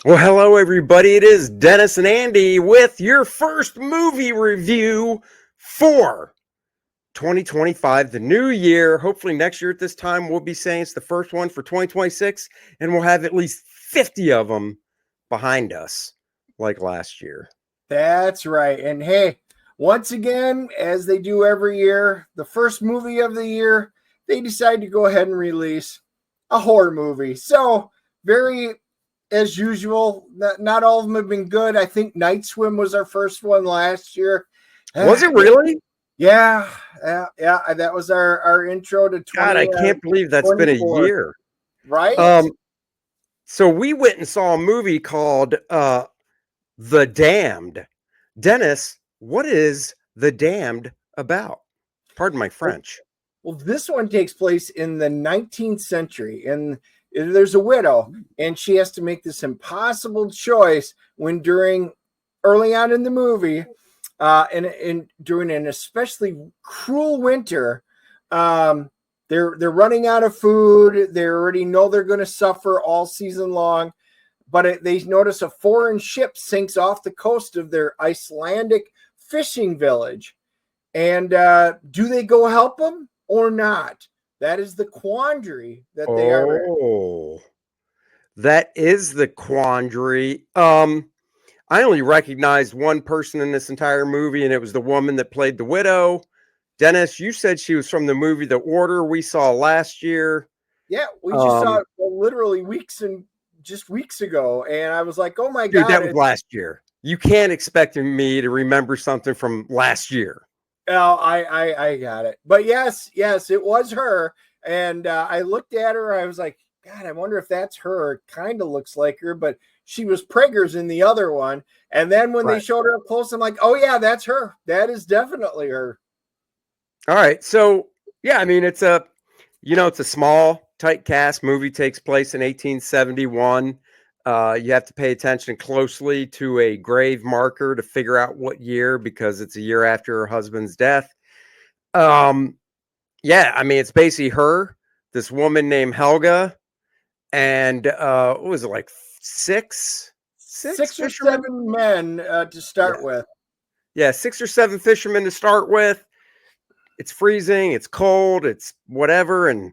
Well, hello, everybody. It is Dennis and Andy with your first movie review for 2025, the new year. Hopefully, next year at this time, we'll be saying it's the first one for 2026, and we'll have at least 50 of them behind us like last year. That's right. And hey, once again, as they do every year, the first movie of the year, they decide to go ahead and release a horror movie. So, very as usual, not all of them have been good. I think Night Swim was our first one last year. Was it really? Yeah. That was our intro to 20. God, I can't believe that's been a year. Right? So we went and saw a movie called The Damned. Dennis, what is The Damned about? Pardon my French. Well, this one takes place in the 19th century, and there's a widow, and she has to make this impossible choice when early on in the movie, and during an especially cruel winter, they're running out of food. They already know they're going to suffer all season long, but they notice a foreign ship sinks off the coast of their Icelandic fishing village. And do they go help them or not? That is the quandary that they are in. Oh, that is the quandary. I only recognized one person in this entire movie, and it was the woman that played the widow. Dennis, you said she was from the movie The Order we saw last year. Yeah, we just saw it literally weeks ago, and I was like, "Oh my God!" That was last year. You can't expect me to remember something from last year. Oh, I got it. But yes, it was her. And I looked at her. I was like, God, I wonder if that's her. It kind of looks like her, but she was Prager's in the other one. And then when they showed her up close, I'm like, oh yeah, that's her. That is definitely her. All right. So yeah, I mean, it's a small, tight cast. Movie takes place in 1871. You have to pay attention closely to a grave marker to figure out what year, because it's a year after her husband's death. Yeah, I mean, it's basically her, this woman named Helga, and what was it, like six or seven men to start with. Yeah, 6 or 7 fishermen to start with. It's freezing, it's cold, it's whatever, and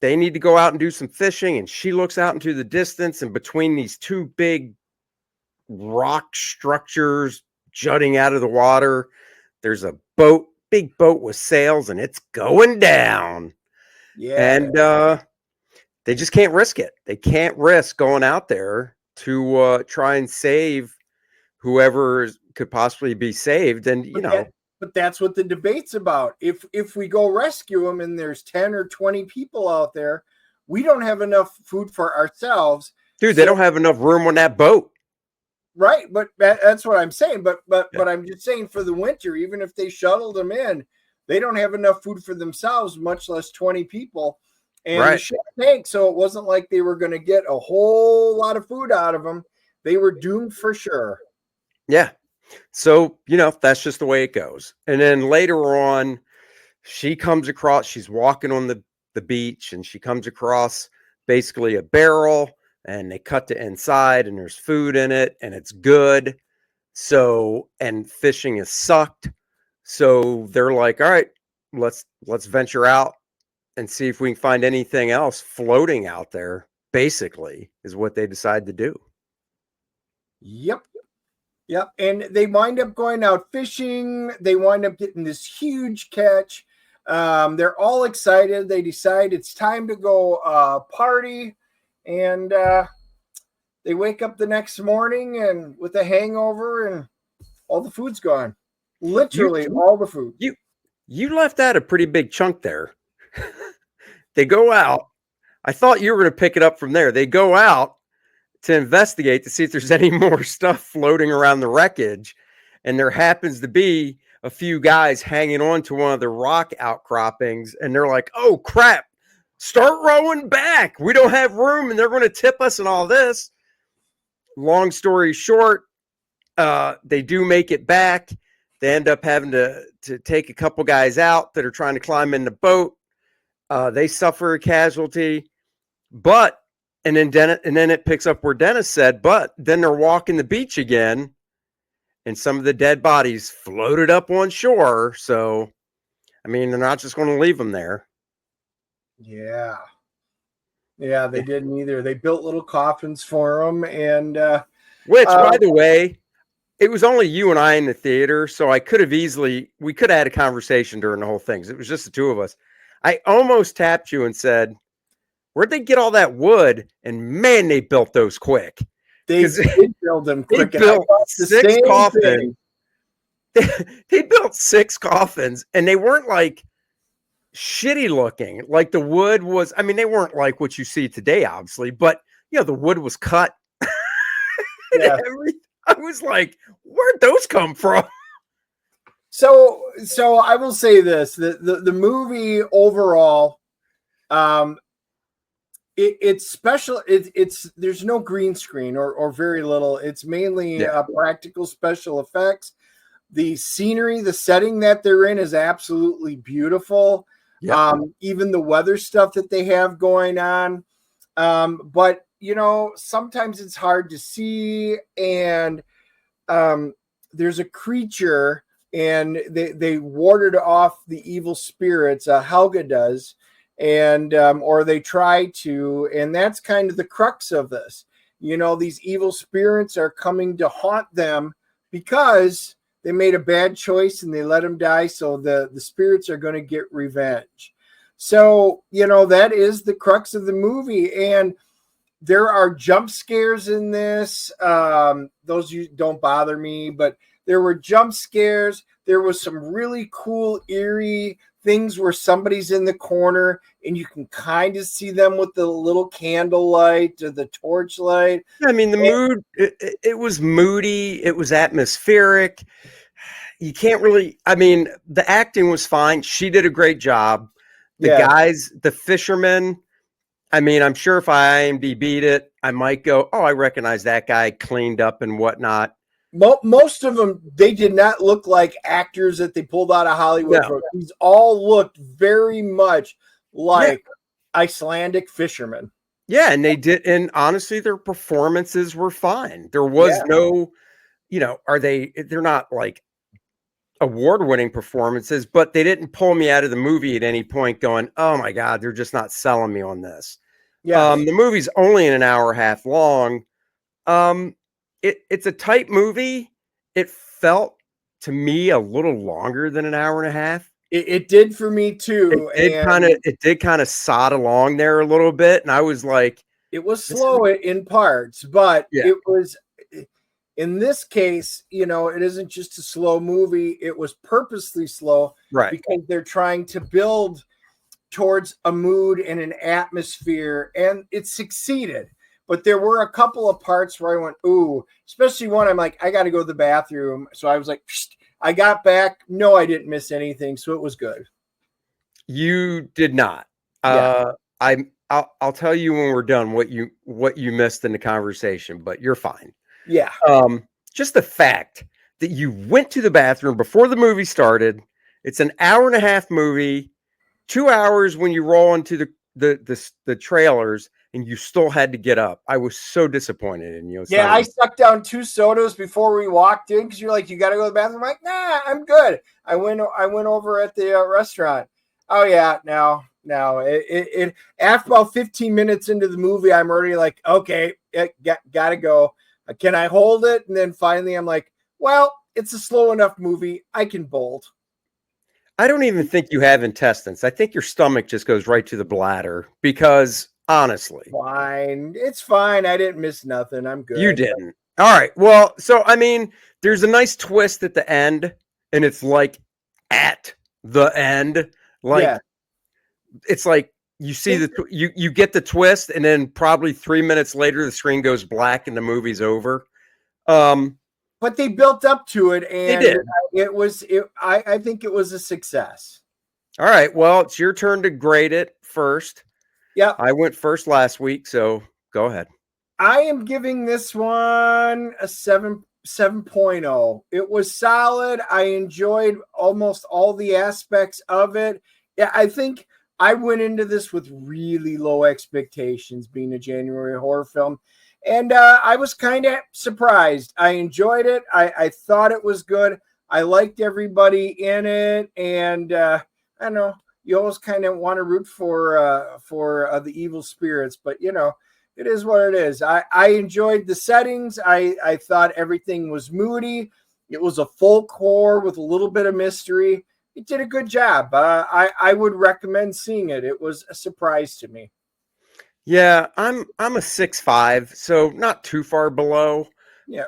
they need to go out and do some fishing, and she looks out into the distance, and between these two big rock structures jutting out of the water, there's a big boat with sails, and it's going down. Yeah. And they just can't risk it. They can't risk going out there to try and save whoever could possibly be saved. And, but that's what the debate's about. If we go rescue them and there's 10 or 20 people out there, we don't have enough food for ourselves. Dude, they don't have enough room on that boat. Right, but that's what I'm saying. But I'm just saying, for the winter, even if they shuttled them in, they don't have enough food for themselves, much less 20 people. And the ship sank, so it wasn't like they were going to get a whole lot of food out of them. They were doomed for sure. Yeah. So, that's just the way it goes. And then later on, she comes across, she's walking on the beach, and she comes across basically a barrel, and they cut the inside, and there's food in it, and it's good. So, and fishing is sucked. So they're like, all right, let's venture out and see if we can find anything else floating out there, basically, is what they decide to do. Yep. And they wind up going out fishing. They wind up getting this huge catch. They're all excited. They decide it's time to go party. And they wake up the next morning and with a hangover, and all the food's gone. Literally all the food. You left out a pretty big chunk there. They go out. I thought you were going to pick it up from there. They go out to investigate to see if there's any more stuff floating around the wreckage. And there happens to be a few guys hanging on to one of the rock outcroppings. And they're like, oh, crap. Start rowing back. We don't have room, and they're going to tip us and all this. Long story short, they do make it back. They end up having to take a couple guys out that are trying to climb in the boat. They suffer a casualty. But And then it picks up where Dennis said, but then they're walking the beach again, and some of the dead bodies floated up on shore. So, I mean, they're not just going to leave them there. Yeah. Yeah, they didn't either. They built little coffins for them. And, which, by the way, it was only you and I in the theater. So we could have had a conversation during the whole thing. It was just the two of us. I almost tapped you and said, where'd they get all that wood? And man, they built those quick. They did build them quick. They built 6 coffins. They built 6 coffins, and they weren't like shitty looking. Like the wood was, I mean, they weren't like what you see today, obviously, but the wood was cut. Yeah. I was like, where'd those come from? So I will say this: the movie overall, it's special. It's there's no green screen or very little. It's mainly practical special effects. The scenery, the setting that they're in is absolutely beautiful. Yep. Even the weather stuff that they have going on. But sometimes it's hard to see, and there's a creature, and they warded off the evil spirits. Helga does, and or they try to, and that's kind of the crux of this. These evil spirits are coming to haunt them because they made a bad choice and they let them die. So the spirits are going to get revenge. So, that is the crux of the movie. And there are jump scares in this. Those don't bother me, but there were jump scares. There was some really cool, eerie things where somebody's in the corner and you can kind of see them with the little candlelight or the torchlight. I mean, the mood, it was moody. It was atmospheric. You can't really, I mean, the acting was fine. She did a great job. The guys, the fishermen, I mean, I'm sure if I IMDb'd it, I might go, oh, I recognize that guy, cleaned up and whatnot. Most of them, they did not look like actors that they pulled out of Hollywood. No. These all looked very much like Icelandic fishermen. Yeah, and they did. And honestly, their performances were fine. There was no, they're not like award-winning performances, but they didn't pull me out of the movie at any point going, oh my God, they're just not selling me on this. Yeah. The movie's only an hour and a half long. It's a tight movie. It felt to me a little longer than an hour and a half. It did for me too. It did kind of sod along there a little bit. And I was like, it was slow in parts, but it was, in this case, it isn't just a slow movie. It was purposely slow, right? Because they're trying to build towards a mood and an atmosphere, and it succeeded. But there were a couple of parts where I went, ooh, especially one I'm like, I got to go to the bathroom. So I was like, I got back. No, I didn't miss anything. So it was good. You did not. Yeah. I'll tell you when we're done what you missed in the conversation, but you're fine. Yeah. Just the fact that you went to the bathroom before the movie started. It's an hour and a half movie, 2 hours when you roll into the trailers, and you still had to get up. I was so disappointed in you. Yeah, I sucked down 2 sodas before we walked in because you're like, you got to go to the bathroom. I'm like, nah, I'm good. I went over at the restaurant. Oh yeah, no. It after about 15 minutes into the movie, I'm already like, okay, gotta go. Can I hold it? And then finally, I'm like, well, it's a slow enough movie. I can bolt. I don't even think you have intestines. I think your stomach just goes right to the bladder because honestly. Fine. It's fine. I didn't miss nothing. I'm good. You didn't. All right. Well, so, I mean, there's a nice twist at the end, and it's like at the end. Like, it's like you see you get the twist, and then probably 3 minutes later, the screen goes black and the movie's over. But they built up to it, and they did. I think it was a success. All right. Well, it's your turn to grade it first. Yeah. I went first last week, so go ahead. I am giving this one a 7.0. It was solid. I enjoyed almost all the aspects of it. Yeah, I think I went into this with really low expectations, being a January horror film. And I was kind of surprised. I enjoyed it. I thought it was good. I liked everybody in it. And I don't know, you always kind of want to root for the evil spirits. But, it is what it is. I enjoyed the settings. I thought everything was moody. It was a folk horror with a little bit of mystery. It did a good job. I would recommend seeing it. It was a surprise to me. Yeah, I'm a 6'5", so not too far below. Yeah.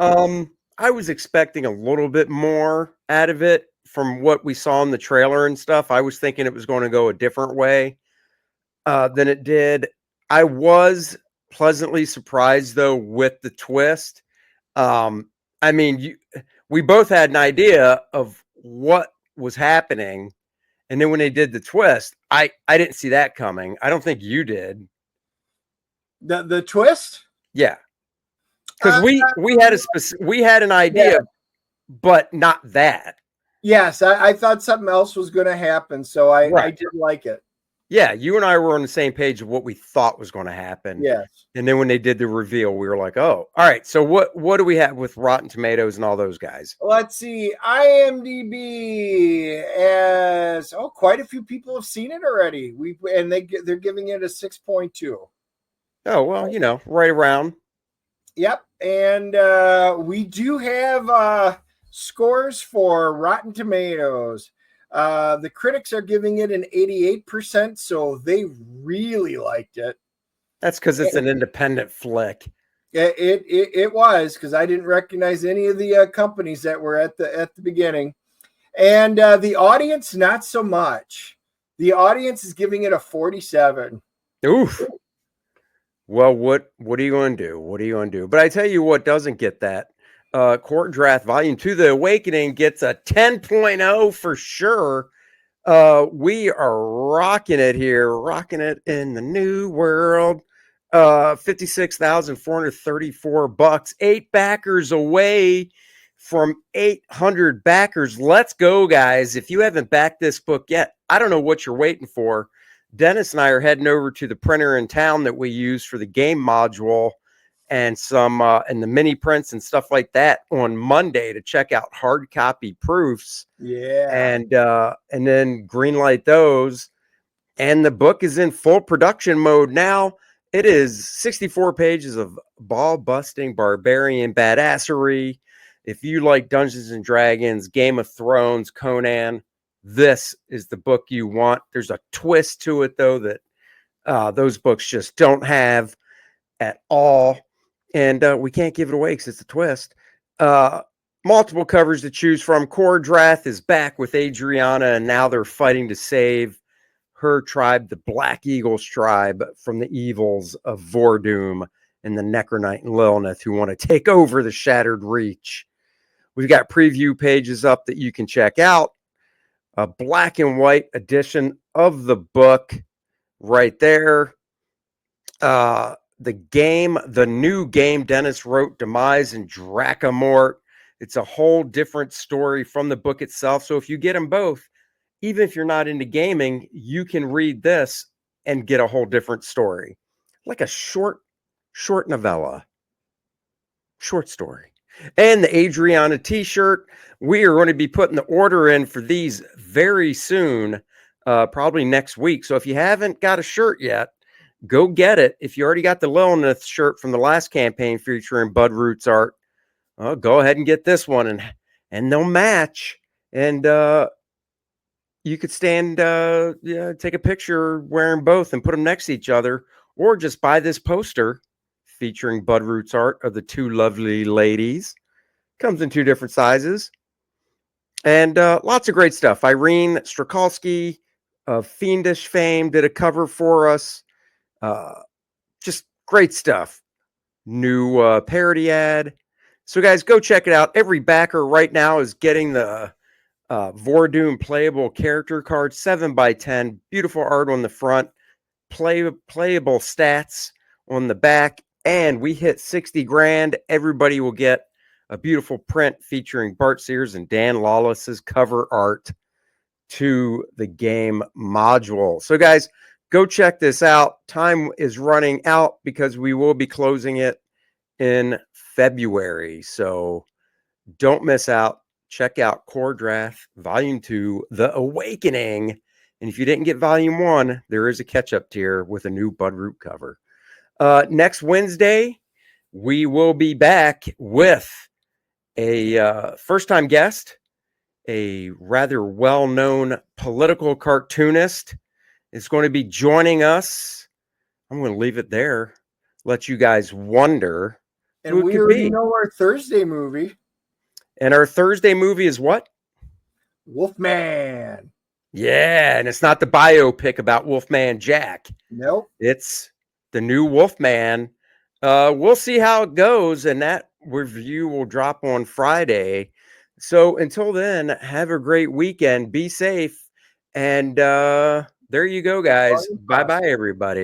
I was expecting a little bit more out of it from what we saw in the trailer and stuff. I was thinking it was going to go a different way than it did. I was pleasantly surprised though with the twist. I mean, we both had an idea of what was happening, and then when they did the twist, I didn't see that coming. I don't think you did. The twist? Yeah. Because we had an idea, yeah. but not that. Yes, I thought something else was going to happen, so I did like it. Yeah, you and I were on the same page of what we thought was going to happen. Yes. And then when they did the reveal, we were like, oh, all right. So what do we have with Rotten Tomatoes and all those guys? Let's see. IMDb as quite a few people have seen it already. They're giving it a 6.2. Oh, well, right around. Yep. And we do have scores for Rotten Tomatoes. The critics are giving it an 88%, so they really liked it. That's because it's an independent flick. It was, because I didn't recognize any of the companies that were at the beginning. And the audience, not so much. The audience is giving it a 47. Oof. Well, what are you going to do? What are you going to do? But I tell you what doesn't get that. Kor-Drath Volume 2, The Awakening, gets a 10.0 for sure. We are rocking it here. Rocking it in the new world. $56,434. 8 backers away from 800 backers. Let's go, guys. If you haven't backed this book yet, I don't know what you're waiting for. Dennis and I are heading over to the printer in town that we use for the game module and some and the mini prints and stuff like that on Monday to check out hard copy proofs. Yeah. And then greenlight those. And the book is in full production mode now. It is 64 pages of ball-busting barbarian badassery. If you like Dungeons and Dragons, Game of Thrones, Conan, this is the book you want. There's a twist to it, though, that those books just don't have at all. And we can't give it away because it's a twist. Multiple covers to choose from. Kor-Drath is back with Adriana, and now they're fighting to save her tribe, the Black Eagles tribe, from the evils of Vordoom and the Necronite and Lilith who want to take over the Shattered Reach. We've got preview pages up that you can check out. A black and white edition of the book right there. The new game Dennis wrote, Demise and Dracamort. It's a whole different story from the book itself. So if you get them both, even if you're not into gaming, you can read this and get a whole different story. Like a short novella. Short story. And the Adriana t-shirt. We are going to be putting the order in for these very soon, probably next week. So if you haven't got a shirt yet, go get it. If you already got the Lilith shirt from the last campaign featuring Bud Roots art, go ahead and get this one, and they'll match. And you could stand, take a picture wearing both and put them next to each other, or just buy this poster featuring Bud Roots art of the two lovely ladies. Comes in 2 different sizes. And lots of great stuff. Irene Strakalski of Fiendish fame did a cover for us. Just great stuff. New parody ad. So, guys, go check it out. Every backer right now is getting the Vordoom playable character card, 7x10. Beautiful art on the front. Playable stats on the back. And we hit 60 grand. Everybody will get a beautiful print featuring Bart Sears and Dan Lawless's cover art to the game module. So, guys, go check this out. Time is running out because we will be closing it in February. So don't miss out. Check out Kor-Drath Volume 2, The Awakening. And if you didn't get Volume 1, there is a catch-up tier with a new Budroot cover. Next Wednesday, we will be back with a first-time guest, a rather well-known political cartoonist is going to be joining us. I'm going to leave it there. Let you guys wonder And who it we could already be. know our Thursday movie. And our Thursday movie is what? Wolfman. Yeah, and it's not the biopic about Wolfman Jack. Nope. It's the new Wolfman. We'll see how it goes, and that review will drop on Friday. So until then, have a great weekend. Be safe. And there you go, guys. Bye-bye, everybody.